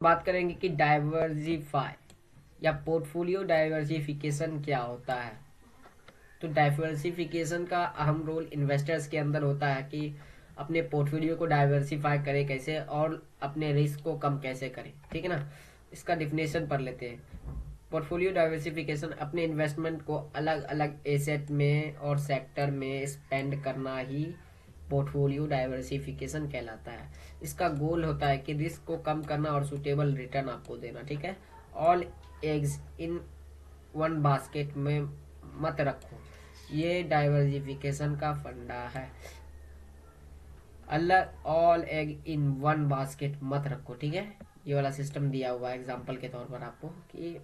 बात करेंगे कि डाइवर्सिफाई या पोर्टफोलियो डाइवर्सिफिकेशन क्या होता है। तो डाइवर्सिफिकेशन का अहम रोल इन्वेस्टर्स के अंदर होता है कि अपने पोर्टफोलियो को डाइवर्सिफाई करें कैसे और अपने रिस्क को कम कैसे करें। ठीक है ना। इसका डिफिनेशन पढ़ लेते हैं। पोर्टफोलियो डाइवर्सिफिकेशन अपने इन्वेस्टमेंट को अलग अलग एसेट में और सेक्टर में स्पेंड करना ही पोर्टफोलियो डाइवर्सिफिकेशन कहलाता है। इसका गोल होता है कि रिस्क को कम करना और सुटेबल रिटर्न आपको देना। ठीक है। All eggs in one basket में मत रखो, ये डाइवर्सिफिकेशन का फंडा है। अलग all egg in one basket मत रखो। ठीक है। ये वाला सिस्टम दिया हुआ है एग्जांपल के तौर पर आपको कि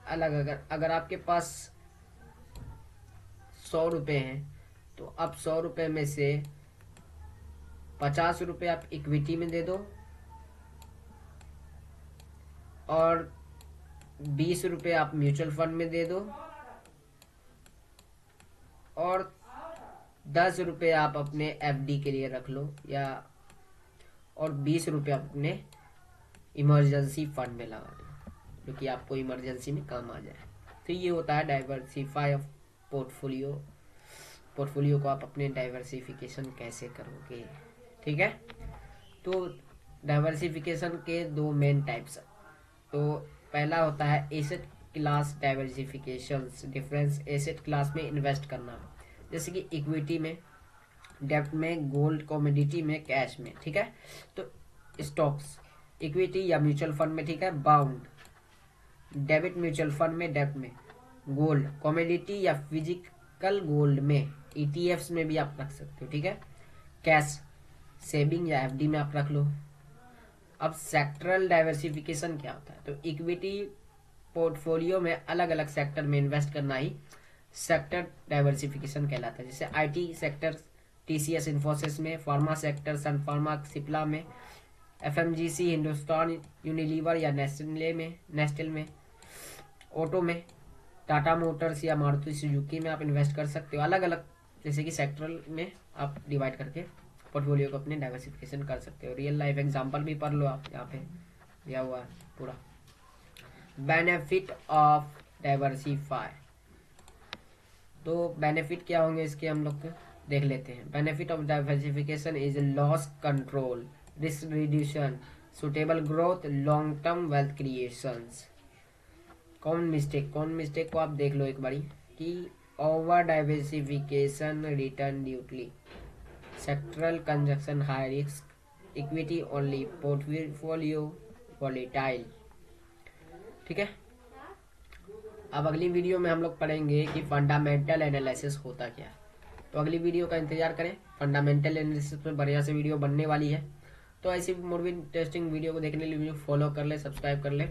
अलग अगर अगर आपके पास 100 रुपये हैं तो अब 100 रुपये में से 50 रुपये आप इक्विटी में दे दो और 20 रुपये आप म्यूचुअल फंड में दे दो और 10 रुपये आप अपने एफडी के लिए रख लो, या और 20 रुपये आप अपने इमरजेंसी फंड में लगा दो जो कि आपको इमरजेंसी में काम आ जाए। तो ये होता है डाइवर्सिफाई ऑफ पोर्टफोलियो। पोर्टफोलियो को आप अपने डाइवर्सिफिकेशन कैसे करोगे। ठीक है। तो डाइवर्सिफिकेशन के दो मेन टाइप्स। तो पहला होता है asset class diversification. Difference asset class में इन्वेस्ट करना, जैसे कि इक्विटी में, डेब्ट में, गोल्ड, कमोडिटी में, कैश में। ठीक है। तो स्टॉक्स इक्विटी या म्यूचुअल फंड में। ठीक है। बाउंड डेबिट म्यूचुअल फंड में, डेब्ट में, गोल्ड, कमोडिटी या फिजिकल गोल्ड में, ईटीएफ्स में भी आप रख सकते हो। ठीक है। कैश सेविंग या एफडी में आप रख लो। अब सेक्टरल डाइवर्सिफिकेशन क्या होता है। तो इक्विटी पोर्टफोलियो में अलग अलग सेक्टर में इन्वेस्ट करना ही सेक्टर डाइवर्सिफिकेशन कहलाता है। जैसे आईटी सेक्टर टीसीएस इन्फोसिस में, फार्मा सेक्टर सन फार्मा सिप्ला में, एफएमजीसी हिंदुस्तान यूनिलीवर या नेस्टल में, ऑटो में टाटा मोटर्स या मारुति सुजुकी में आप इन्वेस्ट कर सकते हो। अलग अलग जैसे कि सेक्टरल में आप डिवाइड करके पोर्टफोलियो को अपने डाइवर्सिफिकेशन कर सकते हो। रियल लाइफ एग्जांपल भी पढ़ लो आप, यहाँ पे दिया हुआ है पूरा। Benefit of diversify. तो बेनिफिट क्या होंगे इसके हम लोग देख लेते हैं। Benefit of diversification is loss control, risk reduction, suitable growth, long term wealth creations. Common mistake को आप देख लो एक बारी कि over diversification return duly, sectoral conjunction high risk, equity only, portfolio volatile. ठीक है। अब अगली वीडियो में हम लोग पढ़ेंगे कि फंडामेंटल एनालिसिस होता क्या है। तो अगली वीडियो का इंतजार करें। फंडामेंटल एनालिसिस में बढ़िया से वीडियो बनने वाली है। तो ऐसी मोर भी इंटरेस्टिंग वीडियो को देखने के लिए फॉलो कर ले, सब्सक्राइब कर ले।